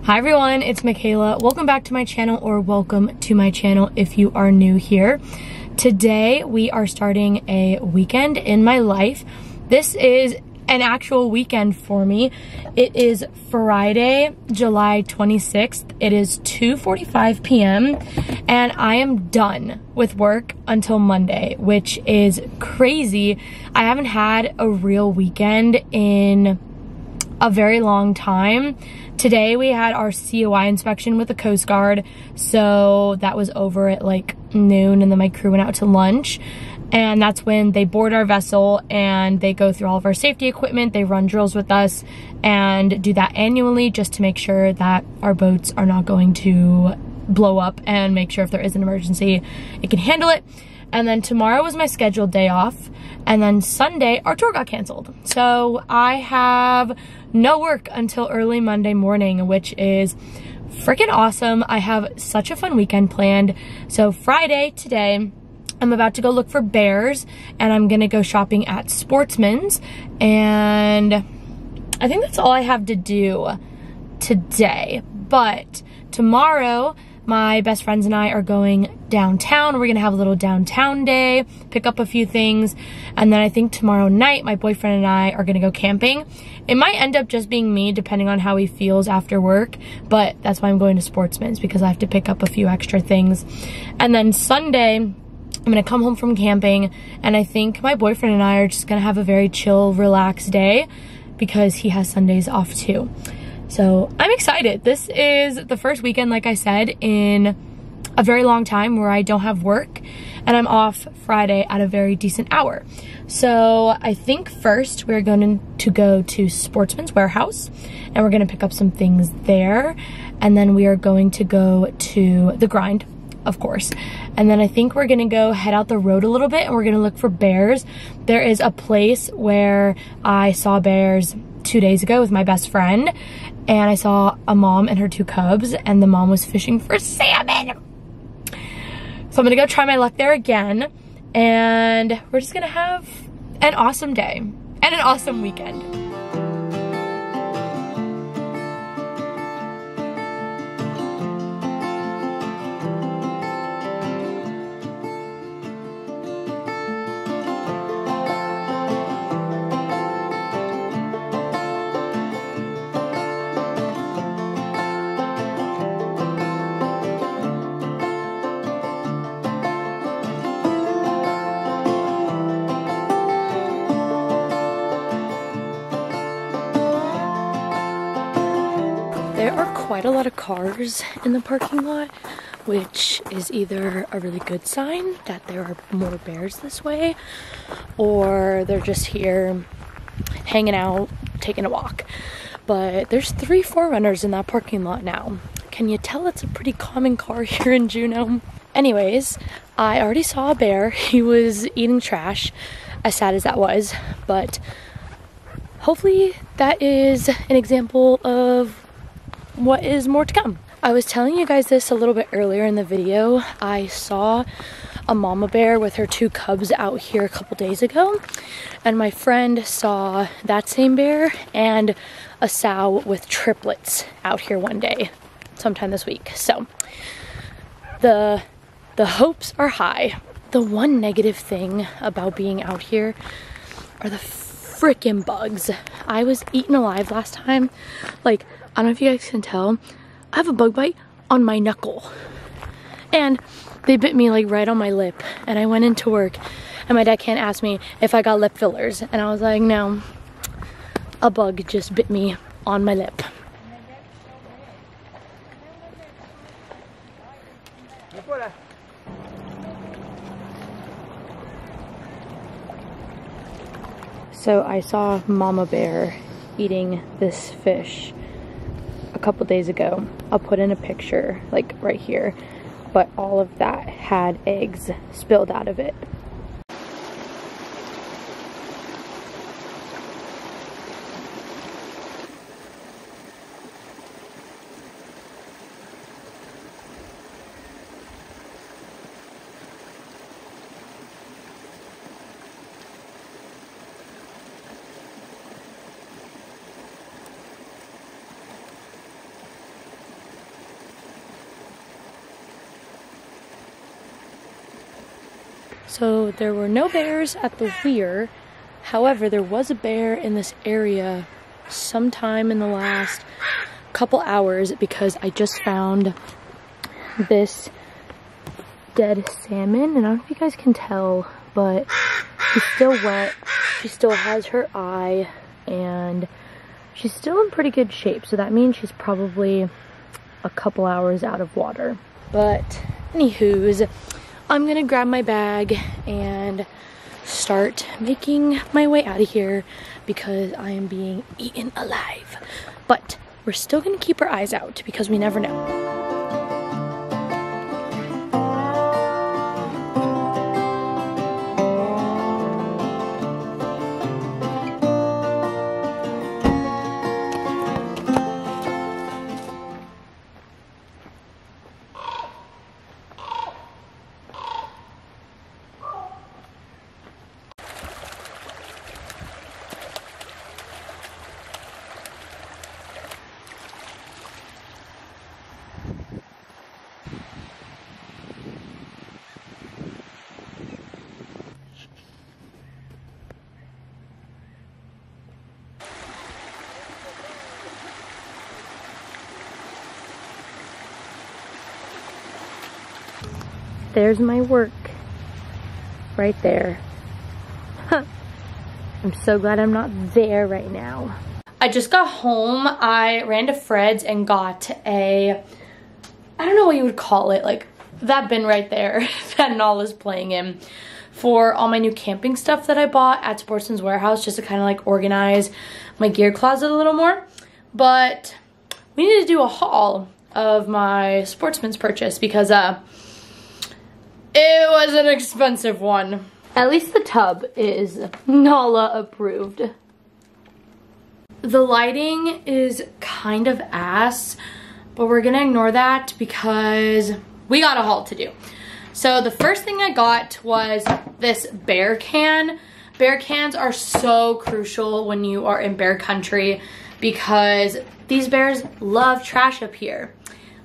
Hi everyone, it's Michaela. Welcome back to my channel, or welcome to my channel if you are new here. Today we are starting a weekend in my life. This is an actual weekend for me. It is Friday, July 26th. It is 2:45 p.m. and I am done with work until Monday, which is crazy. I haven't had a real weekend in a very long time. Today we had our COI inspection with the Coast Guard, so that was over at like noon, and then my crew went out to lunch, and that's when they board our vessel and they go through all of our safety equipment. They run drills with us and do that annually just to make sure that our boats are not going to blow up, and make sure if there is an emergency it can handle it. And then tomorrow was my scheduled day off, and then Sunday our tour got canceled, so I have no work until early Monday morning, which is freaking awesome. I have such a fun weekend planned. So Friday, today, I'm about to go look for bears, and I'm gonna go shopping at Sportsman's, and I think that's all I have to do today. But tomorrow, my best friends and I are going downtown. We're gonna have a little downtown day, pick up a few things, and then I think tomorrow night my boyfriend and I are gonna go camping. It might end up just being me depending on how he feels after work, but that's why I'm going to Sportsman's, because I have to pick up a few extra things. And then Sunday, I'm gonna come home from camping, and I think my boyfriend and I are just gonna have a very chill, relaxed day because he has Sundays off too. So I'm excited. This is the first weekend, like I said, in a very long time where I don't have work, and I'm off Friday at a very decent hour. So I think first we're going to go to Sportsman's Warehouse, and we're gonna pick up some things there. And then we are going to go to The Grind, of course. And then I think we're gonna go head out the road a little bit, and we're gonna look for bears. There is a place where I saw bears 2 days ago with my best friend, and I saw a mom and her two cubs, and the mom was fishing for salmon. So I'm gonna go try my luck there again, and we're just gonna have an awesome day and an awesome weekend. There are quite a lot of cars in the parking lot, which is either a really good sign that there are more bears this way, or they're just here hanging out, taking a walk. But there's 3 4Runners in that parking lot now. Can you tell it's a pretty common car here in Juneau? Anyways, I already saw a bear. He was eating trash, as sad as that was, but hopefully that is an example of what is more to come. I was telling you guys this a little bit earlier in the video. I saw a mama bear with her 2 cubs out here a couple days ago, and my friend saw that same bear and a sow with triplets out here one day sometime this week. So the hopes are high. The one negative thing about being out here are the freaking bugs. I was eaten alive last time. Like, I don't know if you guys can tell, I have a bug bite on my knuckle, and they bit me like right on my lip, and I went into work and my dad can't ask me if I got lip fillers, and I was like, no, a bug just bit me on my lip. So I saw mama bear eating this fish a couple days ago. I'll put in a picture like right here, but all of that had eggs spilled out of it. So there were no bears at the weir. However, there was a bear in this area sometime in the last couple hours because I just found this dead salmon, and I don't know if you guys can tell, but she's still wet. She still has her eye, and she's still in pretty good shape, so that means she's probably a couple hours out of water. But anywho's, I'm gonna grab my bag and start making my way out of here because I am being eaten alive. But we're still gonna keep our eyes out because we never know. There's my work right there. I'm so glad I'm not there right now. I just got home. I ran to Fred's and got a, I don't know what you would call it, like that bin right there that Nala's playing in, for all my new camping stuff that I bought at Sportsman's Warehouse, just to kind of like organize my gear closet a little more. But we need to do a haul of my Sportsman's purchase because it was an expensive one. At least the tub is Nala approved. The lighting is kind of ass, but we're gonna ignore that because we got a haul to do. So the first thing I got was this bear can. Bear cans are so crucial when you are in bear country because these bears love trash up here.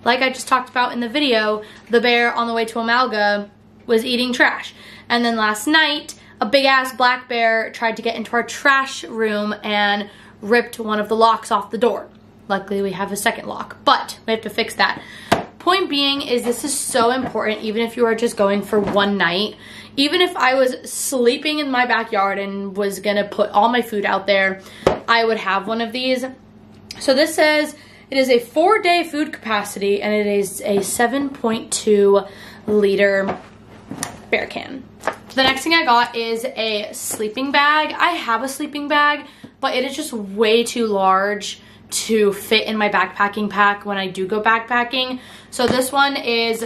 Like I just talked about in the video, the bear on the way to Amalga was eating trash. And then last night, a big ass black bear tried to get into our trash room and ripped one of the locks off the door. Luckily we have a second lock, but we have to fix that. Point being is this is so important even if you are just going for one night. Even if I was sleeping in my backyard and was gonna put all my food out there, I would have one of these. So this says it is a 4-day food capacity and it is a 7.2 liter bear can. The next thing I got is a sleeping bag. I have a sleeping bag, but it is just way too large to fit in my backpacking pack when I do go backpacking. So this one is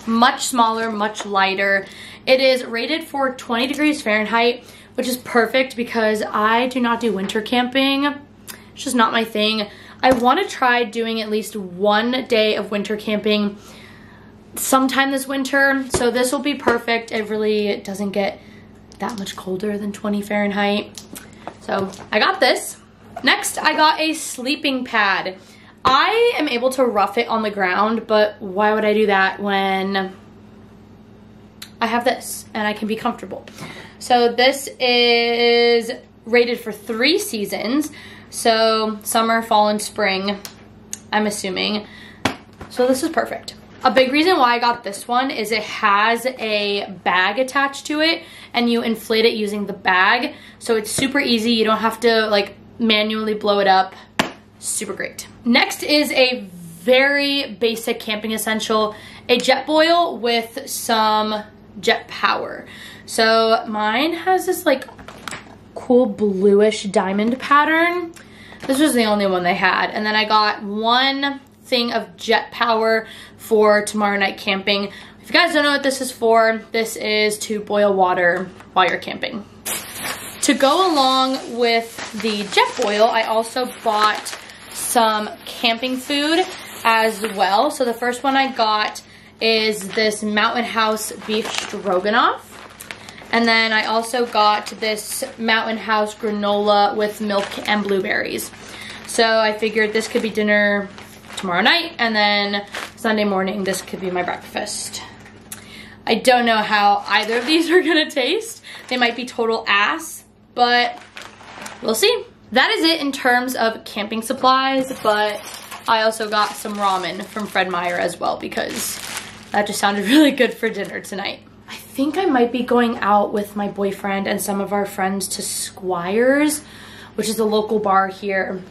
much smaller, much lighter. It is rated for 20 degrees Fahrenheit, which is perfect because I do not do winter camping. It's just not my thing. I want to try doing at least one day of winter camping sometime this winter, so this will be perfect. It really doesn't get that much colder than 20 Fahrenheit. So I got this. Next, I got a sleeping pad. I am able to rough it on the ground, but why would I do that when I have this and I can be comfortable? So this is rated for 3 seasons. So summer, fall, and spring, I'm assuming. So this is perfect. A big reason why I got this one is it has a bag attached to it and you inflate it using the bag. So it's super easy. You don't have to like manually blow it up. Super great. Next is a very basic camping essential, a Jetboil with some jet power. So mine has this like cool bluish diamond pattern. This was the only one they had. And then I got one thing of jet power for tomorrow night camping. If you guys don't know what this is for, this is to boil water while you're camping. To go along with the Jetboil, I also bought some camping food as well. So the first one I got is this Mountain House beef stroganoff. And then I also got this Mountain House granola with milk and blueberries. So I figured this could be dinner tomorrow night, and then Sunday morning this could be my breakfast. I don't know how either of these are gonna taste. They might be total ass, but we'll see. That is it in terms of camping supplies, but I also got some ramen from Fred Meyer as well because that just sounded really good for dinner tonight. I think I might be going out with my boyfriend and some of our friends to Squires, which is a local bar here.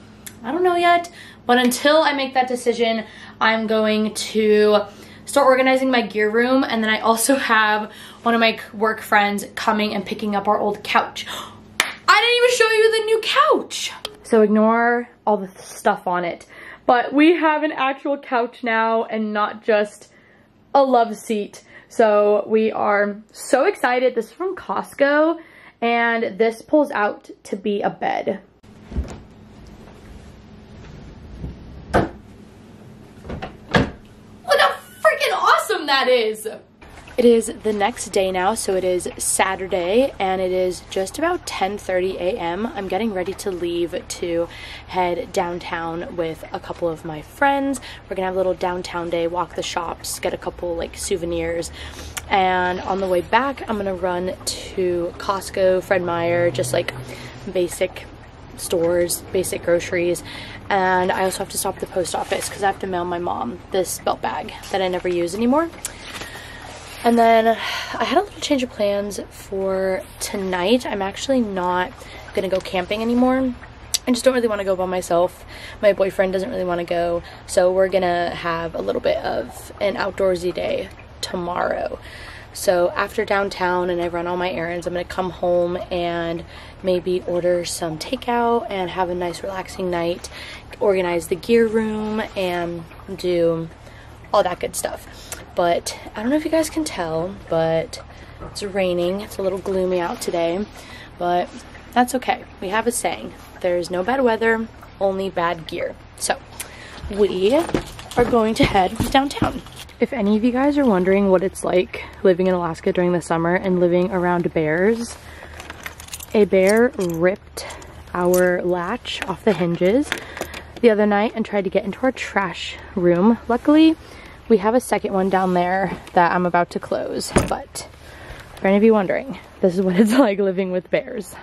I don't know yet, but until I make that decision, I'm going to start organizing my gear room, and then I also have one of my work friends coming and picking up our old couch. I didn't even show you the new couch! So ignore all the stuff on it. But we have an actual couch now and not just a love seat. So we are so excited. This is from Costco, and this pulls out to be a bed. Look how freaking awesome that is! It is the next day now, so it is Saturday, and it is just about 10:30 a.m. I'm getting ready to leave to head downtown with a couple of my friends. We're gonna have a little downtown day, walk the shops, get a couple like souvenirs, and on the way back, I'm gonna run to Costco, Fred Meyer, just like basic stores, basic groceries, and I also have to stop at the post office because I have to mail my mom this belt bag that I never use anymore. And then I had a little change of plans for tonight. I'm actually not gonna go camping anymore. I just don't really want to go by myself. My boyfriend doesn't really want to go, so we're gonna have a little bit of an outdoorsy day tomorrow. So after downtown and I run all my errands, I'm gonna come home and maybe order some takeout and have a nice relaxing night, organize the gear room and do all that good stuff. But I don't know if you guys can tell, but it's raining. It's a little gloomy out today, but that's okay. We have a saying, there's no bad weather, only bad gear. So we are going to head downtown. If any of you guys are wondering what it's like living in Alaska during the summer and living around bears, a bear ripped our latch off the hinges the other night and tried to get into our trash room. Luckily, we have a second one down there that I'm about to close, but for any of you wondering, this is what it's like living with bears.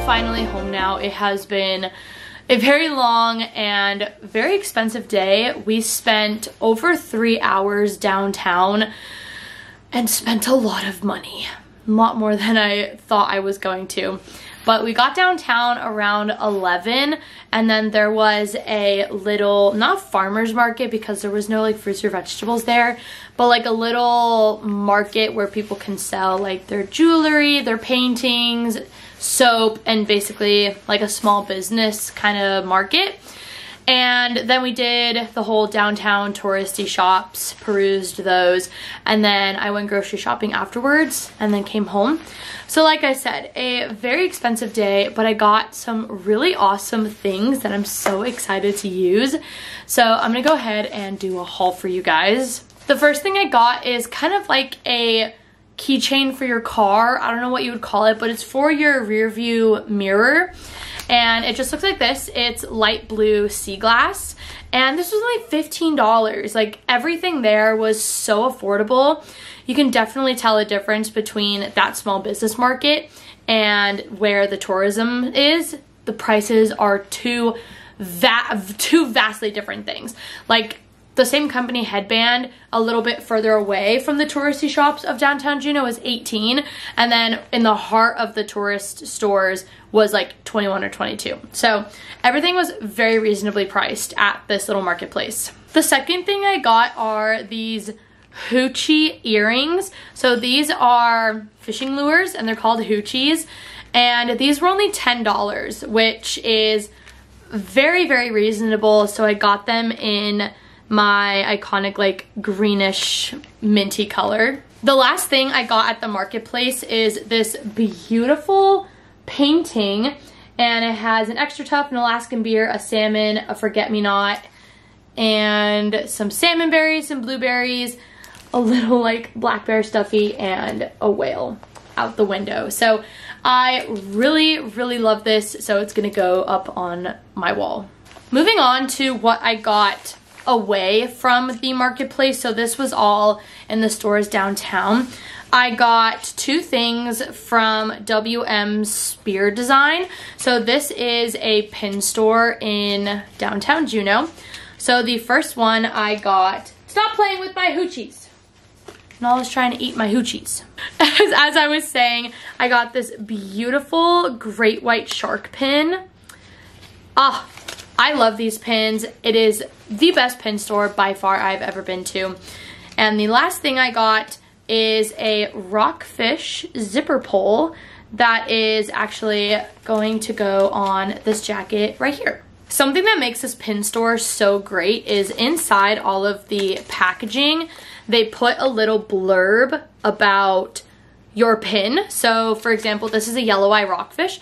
Finally home now. It has been a very long and very expensive day. We spent over 3 hours downtown and spent a lot of money. A lot more than I thought I was going to. But we got downtown around 11, and then there was a little, not farmer's market because there was no like fruits or vegetables there, but like a little market where people can sell like their jewelry, their paintings, soap, and basically like a small business kind of market. And then we did the whole downtown touristy shops, perused those, and then I went grocery shopping afterwards and then came home. So like I said, a very expensive day, but I got some really awesome things that I'm so excited to use. So I'm gonna go ahead and do a haul for you guys. The first thing I got is kind of like a keychain for your car. I don't know what you would call it, but it's for your rear view mirror. And it just looks like this. It's light blue sea glass. And this was only $15. Like everything there was so affordable. You can definitely tell a difference between that small business market and where the tourism is. The prices are two vastly different things. Like the same company headband a little bit further away from the touristy shops of downtown Juneau is $18, and then in the heart of the tourist stores was like $21 or $22. So everything was very reasonably priced at this little marketplace. The second thing I got are these hoochie earrings. So these are fishing lures and they're called hoochies, and these were only $10, which is very, very reasonable. So I got them in my iconic like greenish minty color. The last thing I got at the marketplace is this beautiful painting, and it has an extra tough, an Alaskan beer, a salmon, a forget-me-not, and some salmon berries, some blueberries, a little like black bear stuffy, and a whale out the window. So I really, really love this, so it's gonna go up on my wall. Moving on to what I got away from the marketplace. So this was all in the stores downtown. I got two things from WM Spear Design. So this is a pin store in downtown Juneau. So the first one I got, stop playing with my hoochies. Nala's trying to eat my hoochies. As I was saying, I got this beautiful great white shark pin. Ah, I love these pins. It is the best pin store by far I've ever been to. And the last thing I got is a rockfish zipper pull that is actually going to go on this jacket right here. Something that makes this pin store so great is inside all of the packaging, they put a little blurb about your pin. So for example, this is a yellow eye rockfish,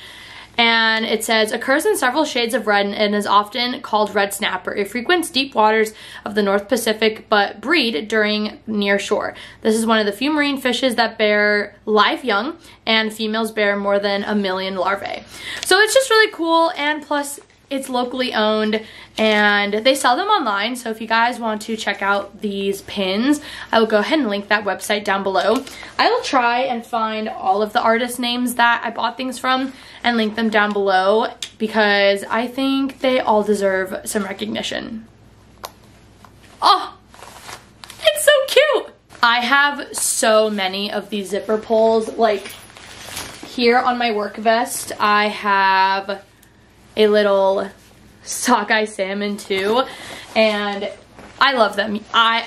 and it says, occurs in several shades of red and is often called red snapper. It frequents deep waters of the North Pacific but breed during near shore. This is one of the few marine fishes that bear live young, and females bear more than 1 million larvae. So it's just really cool, and plus it's locally owned and they sell them online. So if you guys want to check out these pins, I will go ahead and link that website down below. I will try and find all of the artist names that I bought things from and link them down below, because I think they all deserve some recognition. Oh, it's so cute. I have so many of these zipper pulls. Like here on my work vest, I have a little sockeye salmon too, and I love them.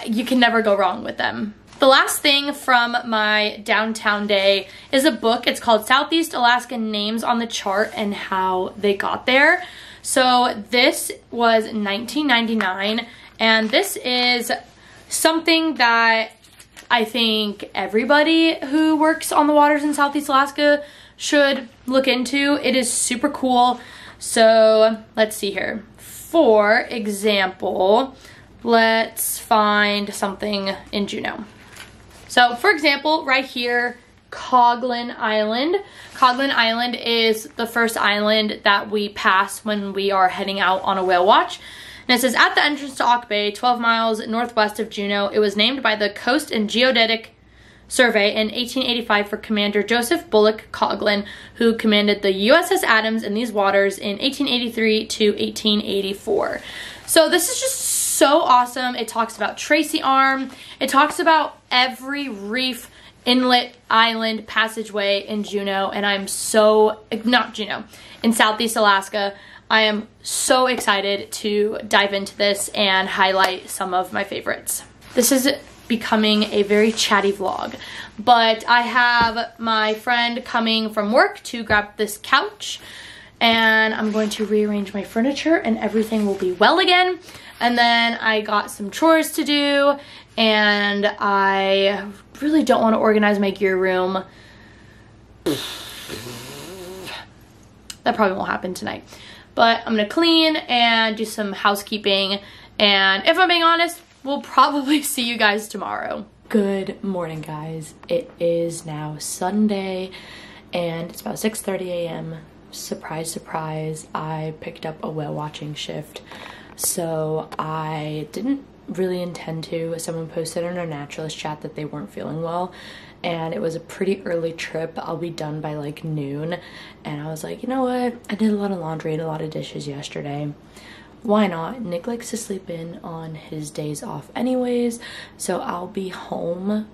You can never go wrong with them. The last thing from my downtown day is a book. It's called Southeast Alaska Names on the Chart and How They Got There. So this was $19.99, and this is something that I think everybody who works on the waters in Southeast Alaska should look into. It is super cool. So let's see here. For example, let's find something in Juneau. So for example, right here, Coghlan Island. Coghlan Island is the first island that we pass when we are heading out on a whale watch. And it says, at the entrance to Auk Bay, 12 miles northwest of Juneau, it was named by the Coast and Geodetic Survey in 1885 for Commander Joseph Bullock Coghlan, who commanded the USS Adams in these waters in 1883 to 1884. So this is just so awesome. It talks about Tracy Arm. It talks about every reef, inlet, island, passageway in Juneau, and I'm so, not Juneau, in Southeast Alaska. I am so excited to dive into this and highlight some of my favorites. This is becoming a very chatty vlog, but I have my friend coming from work to grab this couch, and I'm going to rearrange my furniture and everything will be well again. And then I got some chores to do, and I really don't want to organize my gear room. That probably won't happen tonight, but I'm gonna clean and do some housekeeping, and if I'm being honest, we'll probably see you guys tomorrow. Good morning, guys. It is now Sunday and it's about 6:30 a.m. Surprise, surprise, I picked up a whale watching shift. So I didn't really intend to. Someone posted in our naturalist chat that they weren't feeling well, and it was a pretty early trip. I'll be done by like noon, and I was like, you know what? I did a lot of laundry and a lot of dishes yesterday. Why not? Nick likes to sleep in on his days off anyways, so I'll be home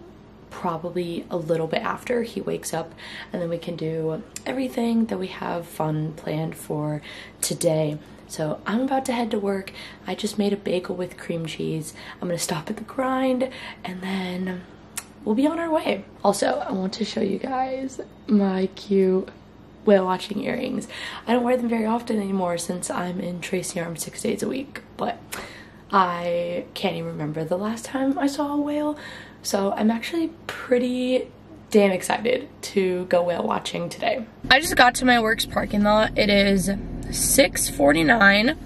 probably a little bit after he wakes up, and then we can do everything that we have fun planned for today. So I'm about to head to work. I just made a bagel with cream cheese. I'm gonna stop at the Grind, and then we'll be on our way. Also, I want to show you guys my cute whale watching earrings. I don't wear them very often anymore since I'm in Tracy Arm 6 days a week, but I can't even remember the last time I saw a whale, so I'm actually pretty damn excited to go whale watching today. I just got to my work's parking lot. It is 6:49.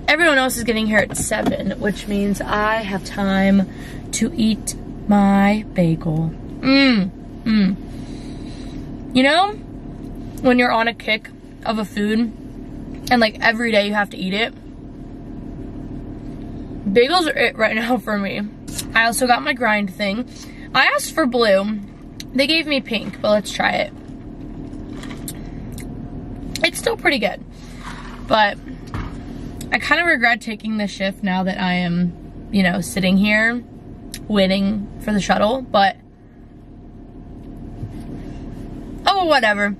Everyone else is getting here at 7, which means I have time to eat my bagel. You know, when you're on a kick of a food and like every day you have to eat it? Bagels are it right now for me. I also got my grind thing. I asked for blue. They gave me pink, but let's try it. It's still pretty good, but I kind of regret taking this shift now that I am, you know, sitting here waiting for the shuttle, but oh, whatever.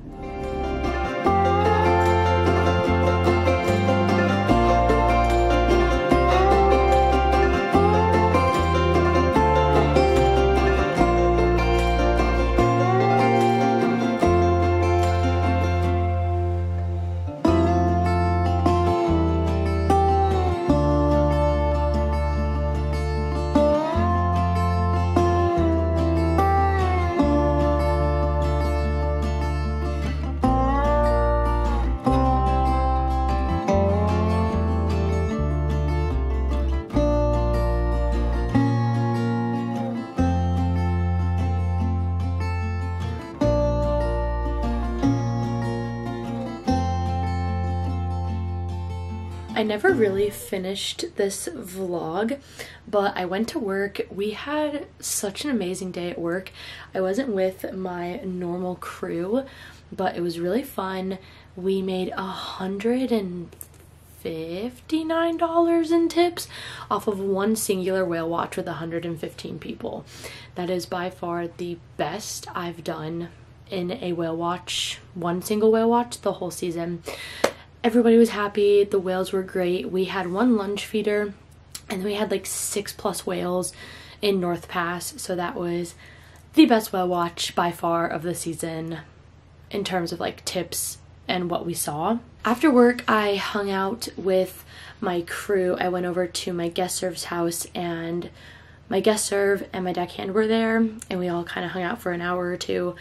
I never really finished this vlog, but I went to work. We had such an amazing day at work. I wasn't with my normal crew, but it was really fun. We made $159 in tips off of one singular whale watch with 115 people. That is by far the best I've done in a whale watch, one single whale watch, the whole season. Everybody was happy. The whales were great. We had one lunge feeder and then we had like 6+ whales in North Pass. So that was the best whale watch by far of the season in terms of like tips and what we saw. After work, I hung out with my crew. I went over to my guest serve's house, and my guest serve and my deckhand were there, and we all kind of hung out for an hour or two.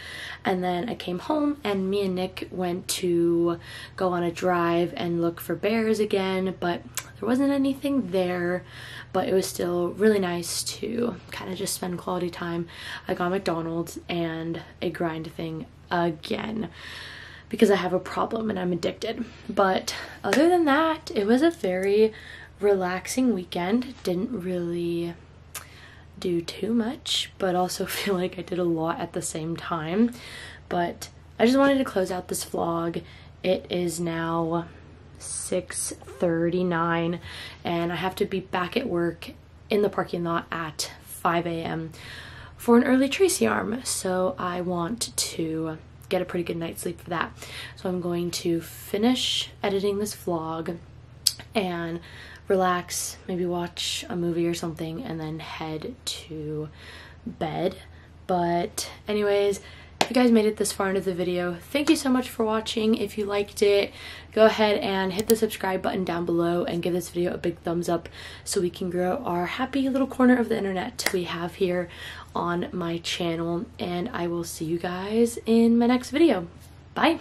And then I came home and me and Nick went to go on a drive and look for bears again, but there wasn't anything there, but it was still really nice to kind of just spend quality time. I got McDonald's and a grind thing again because I have a problem and I'm addicted. But other than that, it was a very relaxing weekend. Didn't really do too much, but also feel like I did a lot at the same time. But I just wanted to close out this vlog. It is now 6:39 and I have to be back at work in the parking lot at 5 a.m. for an early Tracy arm, so I want to get a pretty good night's sleep for that. So I'm going to finish editing this vlog and relax, maybe watch a movie or something, and then head to bed. But anyways, if you guys made it this far into the video, thank you so much for watching. If you liked it, go ahead and hit the subscribe button down below and give this video a big thumbs up so we can grow our happy little corner of the internet we have here on my channel. And I will see you guys in my next video. Bye.